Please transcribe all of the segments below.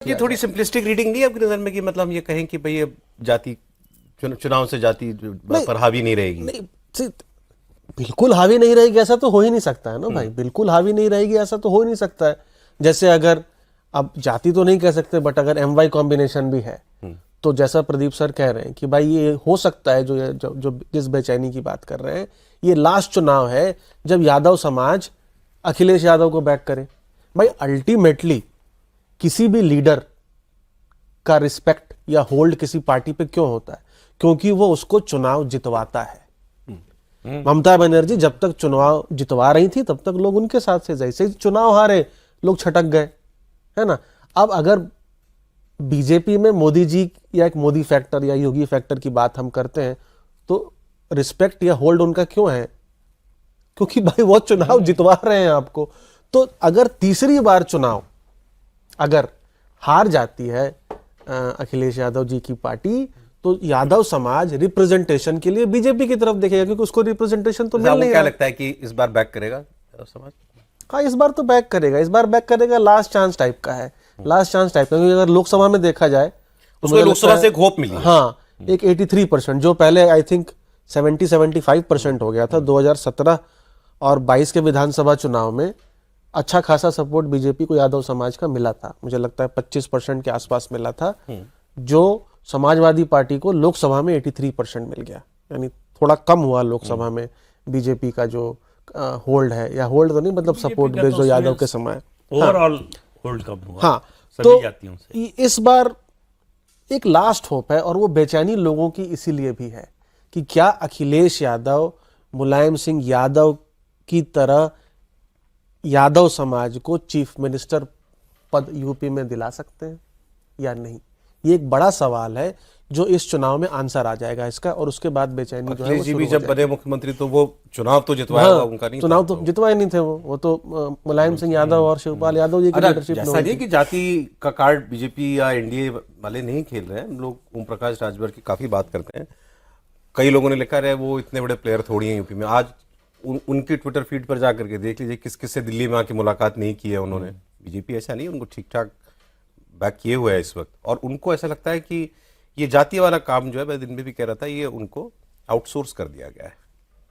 ये थोड़ी simplistic reading नहीं है आपकी नजर में कि मतलब हम ये कहें कि भाई ये जाति चुनाव से जाति पर हावी नहीं रहेगी? नहीं, बिल्कुल हावी नहीं रहेगी ऐसा तो हो ही नहीं सकता है ना भाई। बिल्कुल हावी नहीं रहेगी ऐसा तो हो ही नहीं सकता है। जैसे अगर अब जाति तो नहीं कह सकते, बट अगर MY कॉम्बिनेशन भी है तो जैसा प्रदीप सर कह रहे हैं कि भाई ये हो सकता है, जो जिस बेचैनी की बात कर रहे हैं, ये लास्ट चुनाव है जब यादव समाज अखिलेश यादव को बैक करे। भाई अल्टीमेटली किसी भी लीडर का रिस्पेक्ट या होल्ड किसी पार्टी पे क्यों होता है? क्योंकि वो उसको चुनाव जितवाता है। ममता बनर्जी जब तक चुनाव जितवा रही थी तब तक लोग उनके साथ से, जैसे ही चुनाव हारे लोग छटक गए, है ना। अब अगर बीजेपी में मोदी जी या एक मोदी फैक्टर या योगी फैक्टर की बात हम करते हैं तो रिस्पेक्ट या होल्ड उनका क्यों है? क्योंकि भाई वो चुनाव जितवा रहे हैं आपको। तो अगर तीसरी बार चुनाव अगर हार जाती है अखिलेश यादव जी की पार्टी, तो यादव समाज रिप्रेजेंटेशन के लिए बीजेपी की तरफ देखेगा, क्योंकि उसको रिप्रेजेंटेशन तो मिल नहीं रहा। क्या लगता है कि इस बार बैक करेगा यादव समाज? हाँ, इस बार तो बैक करेगा, इस बार बैक करेगा। लास्ट चांस टाइप का है, लास्ट चांस टाइप का। क्योंकि अगर लोकसभा में देखा जाए उसको लोकसभा से एक होप मिली है। हाँ, एक 83%, जो पहले आई थिंक 70-75% हो गया था 2017 और 22 के विधानसभा चुनाव में। अच्छा खासा सपोर्ट बीजेपी को यादव समाज का मिला था, मुझे लगता है 25% के आसपास मिला था, जो समाजवादी पार्टी को लोकसभा में 83% मिल गया। यानी थोड़ा कम हुआ लोकसभा में बीजेपी का जो होल्ड है, या होल्ड तो नहीं मतलब सपोर्ट बेस जो यादव के समय ओवरऑल होल्ड कम हुआ। हाँ, सभी जातियों से। इस बार एक लास्ट होप है, और वो बेचैनी लोगों की इसीलिए भी है कि क्या अखिलेश यादव मुलायम सिंह यादव की तरह यादव समाज को चीफ मिनिस्टर पद यूपी में दिला सकते हैं या नहीं? ये एक बड़ा सवाल है जो इस चुनाव में आंसर आ जाएगा इसका, और उसके बाद बेचैनी जो है वो जी भी जब बने मुख्यमंत्री तो वो चुनाव तो जितवाया होगा, उनका नहीं चुनाव तो जितवाए नहीं थे वो तो मुलायम सिंह यादव और शिवपाल यादव जी की लीडरशिप में। ऐसा नहीं कि जाति का कार्ड बीजेपी या एनडीए वाले नहीं खेल रहे हैं। हम लोग ओम प्रकाश राजभर की काफी बात करते हैं। कई लोगों ने लिखा है वो इतने बड़े प्लेयर थोड़ी हैं यूपी में। आज उनकी ट्विटर फीड पर जाकर के देख लीजिए किस किस से दिल्ली में आके मुलाकात नहीं की है उन्होंने। बीजेपी ऐसा नहीं, उनको ठीक ठाक बैक किए हुए है इस वक्त, और उनको ऐसा लगता है कि ये जाति वाला काम जो है, मैं दिन में भी कह रहा था, ये उनको आउटसोर्स कर दिया गया है।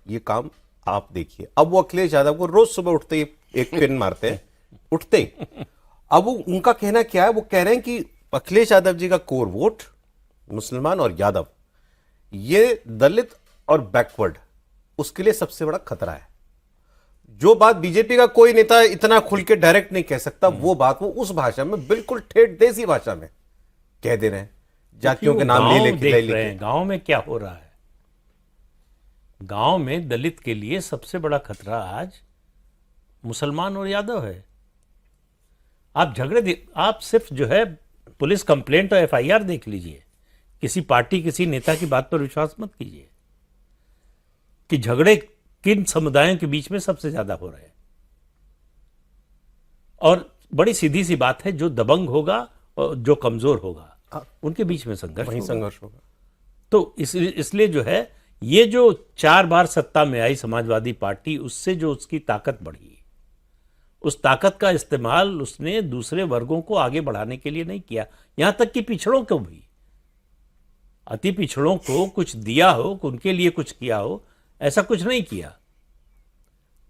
ये काम आप देखिए। अब वो अखिलेश यादव को रोज सुबह उठते ही एक पिन मारते हैं, उठते ही। अब वो उनका कहना क्या है? वो कह रहे हैं कि अखिलेश यादव जी का कोर वोट मुसलमान और यादव, ये दलित और बैकवर्ड, उसके लिए सबसे बड़ा खतरा है। जो बात बीजेपी का कोई नेता इतना खुल के डायरेक्ट नहीं कह सकता, वो बात वो उस भाषा में, बिल्कुल ठेठ देसी भाषा में कह दे रहे हैं। जातियों के नाम ले लेके गांव में क्या हो रहा है? गांव में दलित के लिए सबसे बड़ा खतरा आज मुसलमान और यादव है। आप आप सिर्फ जो है पुलिस कंप्लेंट और FIR देख लीजिए। किसी पार्टी किसी नेता की बात पर विश्वास मत कीजिए कि झगड़े किन समुदायों के बीच में सबसे ज्यादा हो रहे हैं। और बड़ी सीधी सी बात है, जो दबंग होगा और जो कमजोर होगा उनके बीच में संघर्ष होगा। तो इसलिए जो है, ये जो 4 बार सत्ता में आई समाजवादी पार्टी, उससे जो उसकी ताकत बढ़ी, उस ताकत का इस्तेमाल उसने दूसरे वर्गों को आगे बढ़ाने के लिए नहीं किया। यहां तक कि पिछड़ों को भी, अति पिछड़ों को कुछ दिया हो, उनके लिए कुछ किया हो, ऐसा कुछ नहीं किया।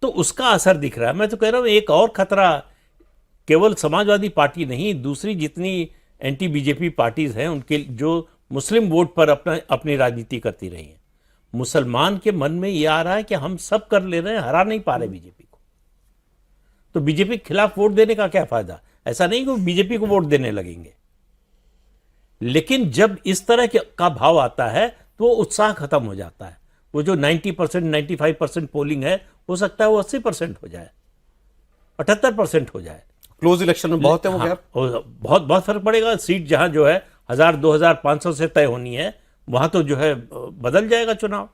तो उसका असर दिख रहा है। मैं तो कह रहा हूं एक और खतरा केवल समाजवादी पार्टी नहीं, दूसरी जितनी एंटी बीजेपी पार्टीज हैं, उनके जो मुस्लिम वोट पर अपनी राजनीति करती रही हैं, मुसलमान के मन में यह आ रहा है कि हम सब कर ले रहे हैं, हरा नहीं पा रहे बीजेपी को, तो बीजेपी के खिलाफ वोट देने का क्या फायदा? ऐसा नहीं कि बीजेपी को वोट देने लगेंगे, लेकिन जब इस तरह का भाव आता है तो वो उत्साह खत्म हो जाता है। वो जो 90% 95% पोलिंग है, हो सकता है वो 80% हो जाए, 78% हो जाए। क्लोज इलेक्शन में बहुत है वो। हाँ, बहुत बहुत फर्क पड़ेगा। सीट जहां जो है 1000 2500 से तय होनी है, वहां तो जो है बदल जाएगा चुनाव।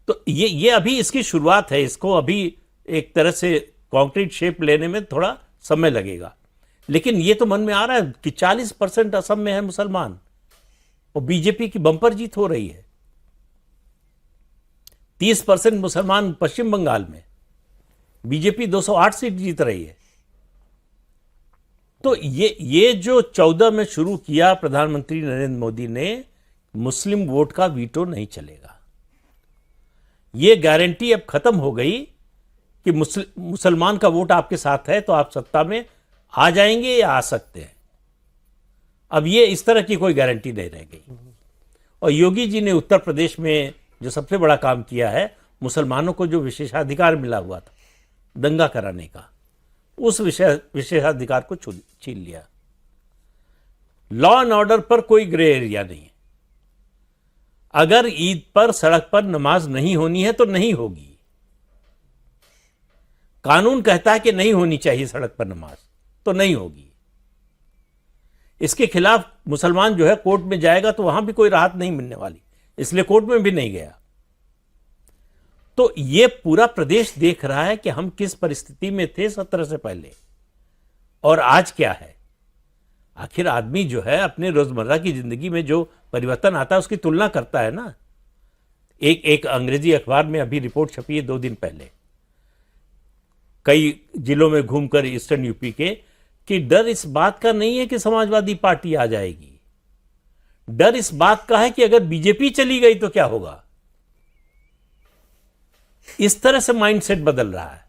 तो ये अभी इसकी शुरुआत है। इसको अभी एक तरह से कॉन्क्रीट शेप लेने में थोड़ा समय लगेगा, लेकिन ये तो मन में आ रहा है कि 40% असम में है मुसलमान, और बीजेपी की बंपर जीत हो रही है। 30% मुसलमान पश्चिम बंगाल में, बीजेपी 208 सीट जीत रही है। तो ये जो 14 में शुरू किया प्रधानमंत्री नरेंद्र मोदी ने, मुस्लिम वोट का वीटो नहीं चलेगा। ये गारंटी अब खत्म हो गई कि मुसलमान का वोट आपके साथ है तो आप सत्ता में आ जाएंगे या आ सकते हैं। अब ये इस तरह की कोई गारंटी नहीं रह गई। और योगी जी ने उत्तर प्रदेश में जो सबसे बड़ा काम किया है, मुसलमानों को जो विशेषाधिकार मिला हुआ था दंगा कराने का, उस विशेषाधिकार को छीन लिया। लॉ एंड ऑर्डर पर कोई ग्रे एरिया नहीं है। अगर ईद पर सड़क पर नमाज नहीं होनी है तो नहीं होगी। कानून कहता है कि नहीं होनी चाहिए सड़क पर नमाज, तो नहीं होगी। इसके खिलाफ मुसलमान जो है कोर्ट में जाएगा तो वहां भी कोई राहत नहीं मिलने वाली, इसलिए कोर्ट में भी नहीं गया। तो ये पूरा प्रदेश देख रहा है कि हम किस परिस्थिति में थे 17 से पहले और आज क्या है। आखिर आदमी जो है अपने रोजमर्रा की जिंदगी में जो परिवर्तन आता है उसकी तुलना करता है ना। एक अंग्रेजी अखबार में अभी रिपोर्ट छपी है 2 दिन पहले, कई जिलों में घूमकर ईस्टर्न यूपी के, कि डर इस बात का नहीं है कि समाजवादी पार्टी आ जाएगी, डर इस बात का है कि अगर बीजेपी चली गई तो क्या होगा। इस तरह से माइंडसेट बदल रहा है।